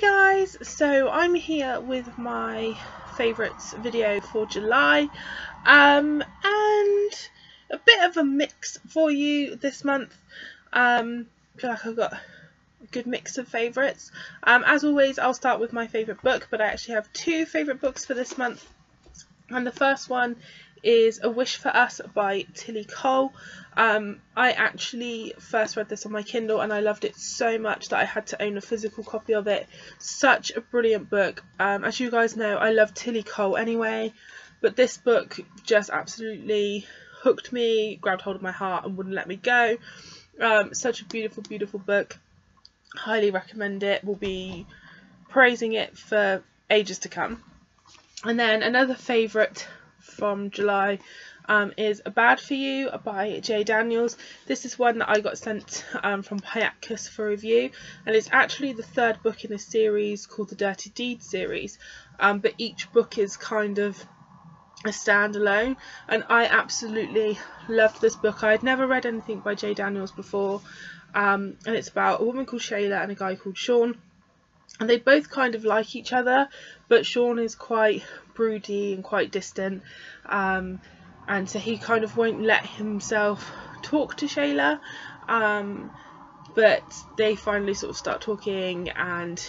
guys, so I'm here with my favourites video for July and a bit of a mix for you this month. I feel like I've got a good mix of favourites. As always, I'll start with my favourite book, but I actually have two favourite books for this month, and the first one is A Wish for Us by Tilly Cole. I actually first read this on my Kindle and I loved it so much that I had to own a physical copy of it. Such a brilliant book. As you guys know, I love Tilly Cole anyway, but this book just absolutely hooked me, grabbed hold of my heart and wouldn't let me go. Such a beautiful, beautiful book. Highly recommend it. We'll be praising it for ages to come. And then another favourite from July is A Bad For You by J. Daniels. This is one that I got sent from Hiatus for review, and it's actually the third book in a series called the Dirty Deeds series, but each book is kind of a standalone, and I absolutely loved this book. I had never read anything by J. Daniels before, and it's about a woman called Shayla and a guy called Sean. And they both kind of like each other, but Sean is quite broody and quite distant, and so he kind of won't let himself talk to Shayla, but they finally sort of start talking and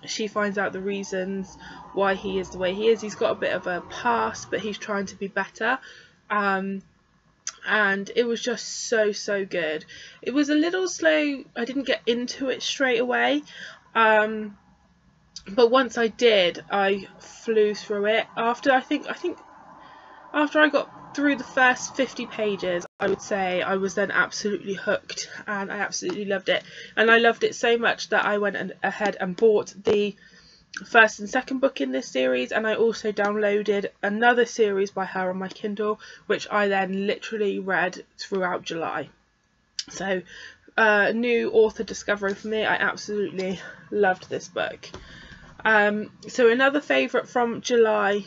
she finds out the reasons why he is the way he is. He's got a bit of a past, but he's trying to be better, and it was just so good. It was a little slow. I didn't get into it straight away, but once I did, I flew through it. After I think after I got through the first 50 pages, I would say I was then absolutely hooked, and I absolutely loved it. And I loved it so much that I went ahead and bought the first and second book in this series, and I also downloaded another series by her on my Kindle, which I then literally read throughout July. So new author discovery for me. I absolutely loved this book. So another favourite from July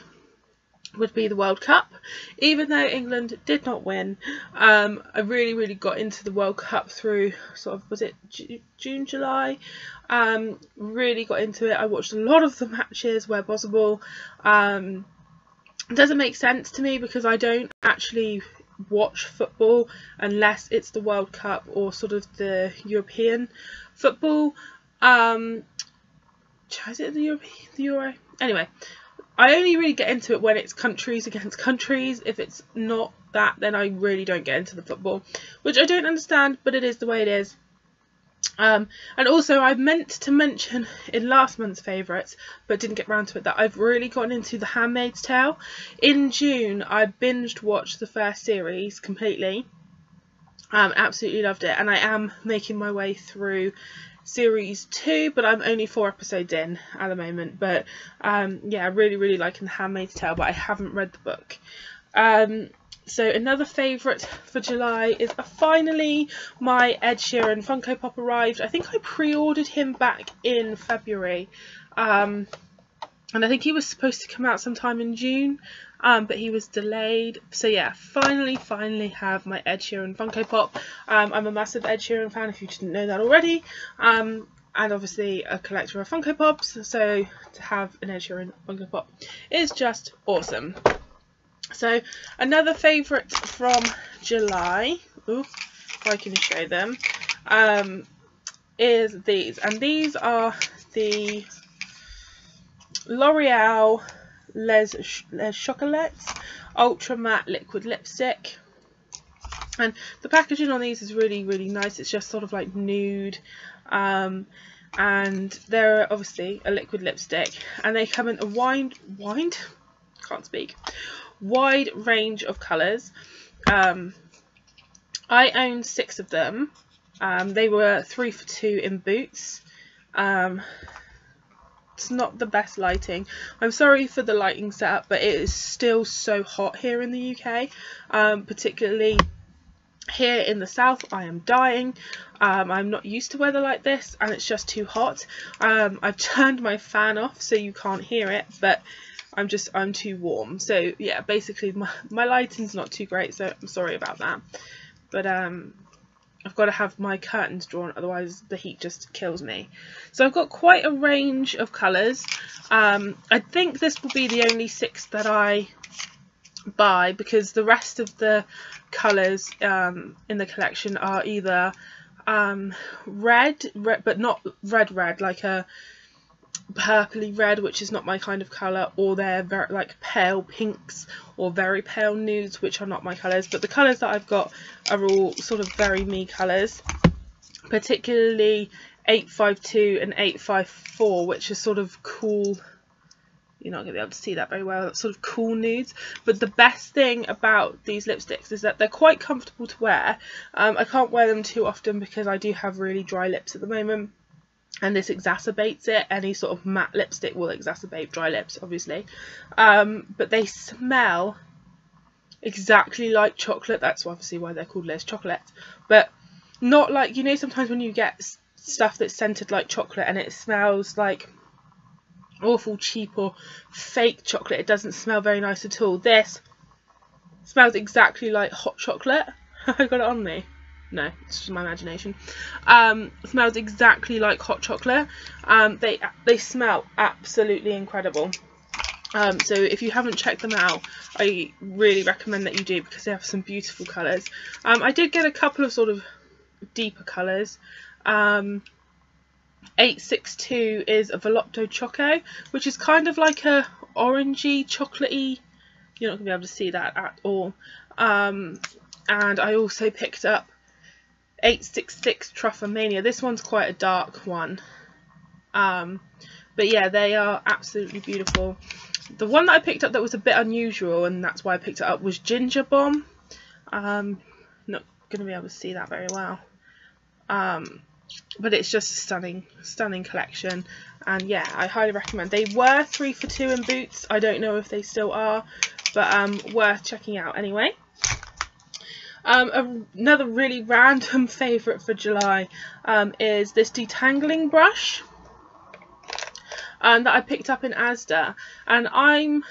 would be the World Cup. Even though England did not win, I really got into the World Cup through sort of, was it June, July? Really got into it. I watched a lot of the matches where possible. It doesn't make sense to me because I don't actually watch football unless it's the World Cup or sort of the European football. Is it the Euro? Anyway, I only really get into it when it's countries against countries. If it's not that, then I really don't get into the football, which I don't understand, but it is the way it is. And also, I meant to mention in last month's favourites, but didn't get around to it, that I've really gotten into The Handmaid's Tale. In June, I binged watched the first series completely. Absolutely loved it, and I am making my way through series 2, but I'm only 4 episodes in at the moment. But yeah, really liking The Handmaid's Tale, but I haven't read the book. So another favourite for July is finally my Ed Sheeran Funko Pop arrived. I think I pre-ordered him back in February, and I think he was supposed to come out sometime in June, but he was delayed. So yeah, finally have my Ed Sheeran Funko Pop. I'm a massive Ed Sheeran fan, if you didn't know that already, and obviously a collector of Funko Pops, so to have an Ed Sheeran Funko Pop is just awesome. So another favourite from July, if I can show them, is these, and these are the L'Oreal Les Chocolates Ultra Matte Liquid Lipstick, and the packaging on these is really nice. It's just sort of like nude, and they're obviously a liquid lipstick, and they come in a wide range of colours. I own 6 of them. They were 3 for 2 in Boots. It's not the best lighting. I'm sorry for the lighting setup, but it is still so hot here in the UK, particularly here in the south. I am dying. I'm not used to weather like this, and it's just too hot. I've turned my fan off so you can't hear it, but I'm too warm. So yeah, basically my lighting's not too great, so I'm sorry about that. But I've got to have my curtains drawn, otherwise the heat just kills me. So I've got quite a range of colours. I think this will be the only 6 that I buy, because the rest of the colours in the collection are either red, but not red, like a purpley red, which is not my kind of colour, or they're very like pale pinks or very pale nudes, which are not my colours. But the colours that I've got are all sort of very me colours, particularly 852 and 854, which is sort of cool. You're not going to be able to see that very well. That's sort of cool nudes. But the best thing about these lipsticks is that they're quite comfortable to wear. I can't wear them too often because I do have really dry lips at the moment, and this exacerbates it. Any sort of matte lipstick will exacerbate dry lips, obviously. But they smell exactly like chocolate. That's obviously why they're called Liz Chocolate. But not like, you know, sometimes when you get stuff that's scented like chocolate and it smells like awful cheap or fake chocolate, it doesn't smell very nice at all. This smells exactly like hot chocolate. I got it on me. No, it's just my imagination. Smells exactly like hot chocolate. They smell absolutely incredible. So if you haven't checked them out, I really recommend that you do, because they have some beautiful colours. I did get a couple of sort of deeper colours. 862 is a Volupto Choco, which is kind of like a orangey, chocolatey. You're not going to be able to see that at all. And I also picked up 866 Truffomania. This one's quite a dark one. But yeah, they are absolutely beautiful. The one that I picked up that was a bit unusual, and that's why I picked it up, was Ginger Bomb. Not going to be able to see that very well. But it's just a stunning collection, and yeah, I highly recommend. They were 3 for 2 in Boots. I don't know if they still are, but worth checking out anyway. Another really random favourite for July is this detangling brush that I picked up in Asda, and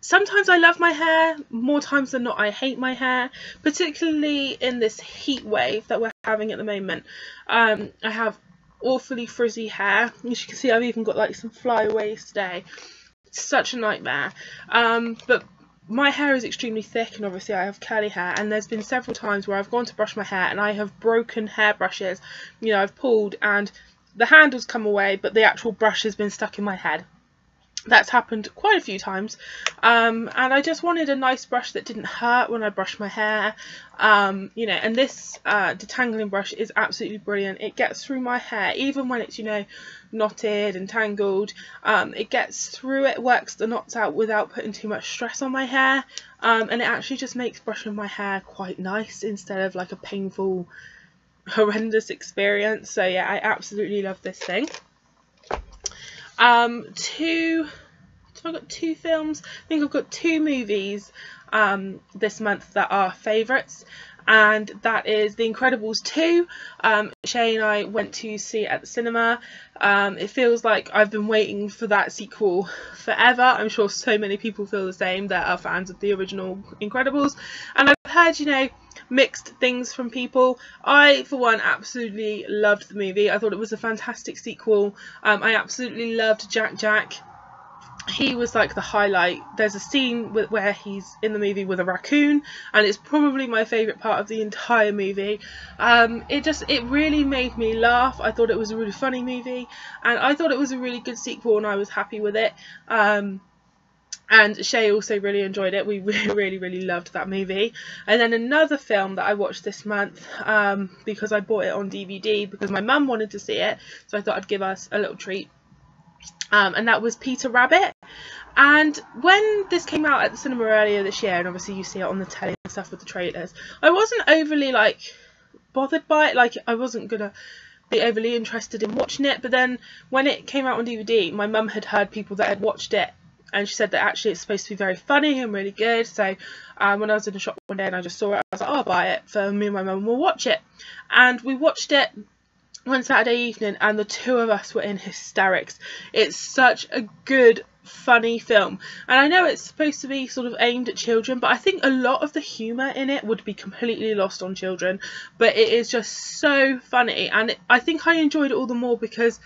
sometimes I love my hair, more times than not I hate my hair, particularly in this heat wave that we're having at the moment. I have awfully frizzy hair. As you can see, I've even got like some flyaways today. It's such a nightmare. But my hair is extremely thick, and obviously I have curly hair, and there's been several times where I've gone to brush my hair and I have broken hairbrushes. You know, I've pulled and the handle's come away, but the actual brush has been stuck in my head. That's happened quite a few times, and I just wanted a nice brush that didn't hurt when I brushed my hair. You know, and this detangling brush is absolutely brilliant. It gets through my hair, even when it's, you know, knotted and tangled. It gets through it, works the knots out without putting too much stress on my hair, and it actually just makes brushing my hair quite nice instead of like a painful, horrendous experience. So yeah, I absolutely love this thing. I've got 2 films. I think I've got 2 movies this month that are favourites, and that is The Incredibles 2. Shay and I went to see it at the cinema. It feels like I've been waiting for that sequel forever. I'm sure so many people feel the same that are fans of the original Incredibles, and I've heard, you know, mixed things from people. I, for one, absolutely loved the movie. I thought it was a fantastic sequel. I absolutely loved Jack. He was like the highlight. There's a scene where he's in the movie with a raccoon, and it's probably my favourite part of the entire movie. It really made me laugh. I thought it was a really funny movie, and I thought it was a really good sequel, and I was happy with it. And Shay also really enjoyed it. We really loved that movie. And then another film that I watched this month, because I bought it on DVD because my mum wanted to see it, so I thought I'd give us a little treat. And that was Peter Rabbit. And when this came out at the cinema earlier this year, and obviously you see it on the telly and stuff with the trailers, I wasn't overly like bothered by it. Like, I wasn't gonna be overly interested in watching it. But then when it came out on DVD, my mum had heard people that had watched it, and she said that actually it's supposed to be very funny and really good. So when I was in the shop one day and I just saw it, I was like, oh, I'll buy it for me and my mum, we'll watch it. And we watched it one Saturday evening, and the 2 of us were in hysterics. It's such a good, funny film. And I know it's supposed to be sort of aimed at children, but I think a lot of the humour in it would be completely lost on children. But it is just so funny, and I think I enjoyed it all the more because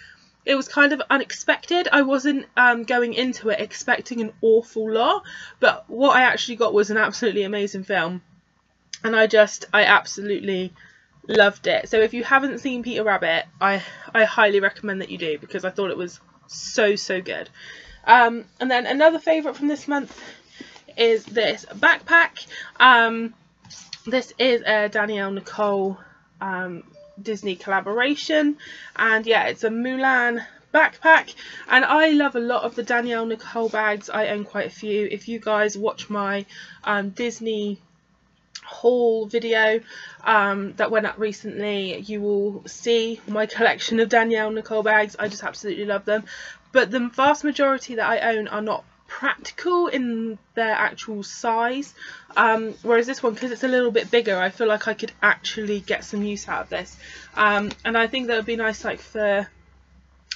it was kind of unexpected. I wasn't going into it expecting an awful lot, but what I actually got was an absolutely amazing film, and I absolutely loved it. So if you haven't seen Peter Rabbit, I highly recommend that you do, because I thought it was so good. And then another favourite from this month is this backpack. This is a Danielle Nicole Disney collaboration, and yeah, it's a Mulan backpack, and I love a lot of the Danielle Nicole bags. I own quite a few. If you guys watch my Disney haul video that went up recently, you will see my collection of Danielle Nicole bags. I just absolutely love them, but the vast majority that I own are not practical in their actual size, whereas this one, because it's a little bit bigger, I feel like I could actually get some use out of this, and I think that would be nice, like for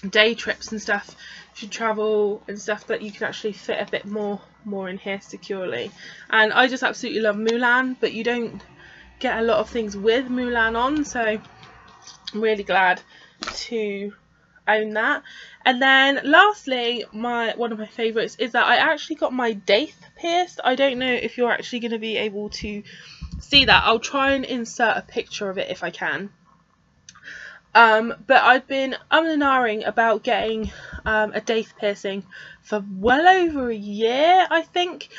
day trips and stuff, if you travel and stuff, that you can actually fit a bit more in here securely. And I just absolutely love Mulan, but you don't get a lot of things with Mulan on, so I'm really glad to own that. And then lastly, one of my favourites is that I actually got my daith pierced. I don't know if you're actually going to be able to see that. I'll try and insert a picture of it if I can. But I've been and ahhing about getting a daith piercing for well over a year, I think.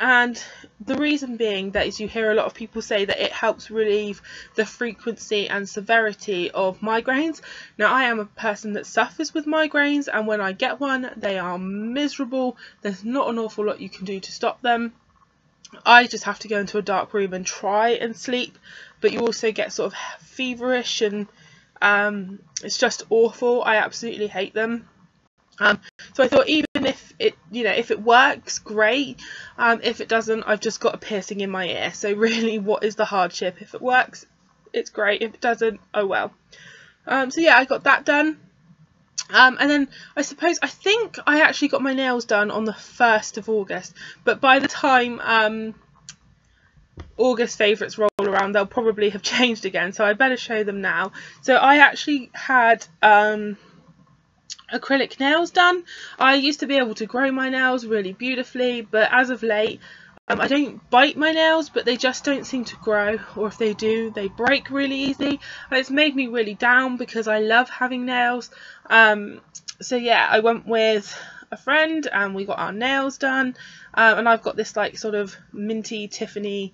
And the reason being that is you hear a lot of people say that it helps relieve the frequency and severity of migraines. Now, I am a person that suffers with migraines, and when I get one, they are miserable. There's not an awful lot you can do to stop them. I just have to go into a dark room and try and sleep, but you also get sort of feverish, and it's just awful. I absolutely hate them. So I thought, even if it works, great. If it doesn't, I've just got a piercing in my ear. So really, what is the hardship? If it works, it's great. If it doesn't, oh well. So yeah, I got that done. And then I think I actually got my nails done on the 1st of August. But by the time August favourites roll around, they'll probably have changed again. So I better show them now. So I actually had acrylic nails done. I used to be able to grow my nails really beautifully, but as of late I don't bite my nails, but they just don't seem to grow, or if they do, they break really easy, and it's made me really down because I love having nails. So yeah, I went with a friend and we got our nails done, and I've got this like sort of minty Tiffany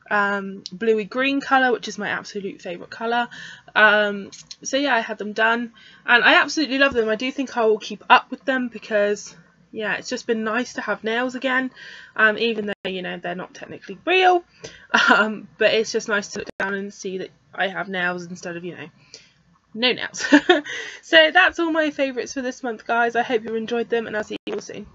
bluey green colour, which is my absolute favourite colour. So yeah, I had them done and I absolutely love them. I do think I will keep up with them because yeah, it's just been nice to have nails again, even though, you know, they're not technically real, but it's just nice to look down and see that I have nails instead of, you know, no nails. So that's all my favourites for this month, guys. I hope you enjoyed them, and I'll see you all soon.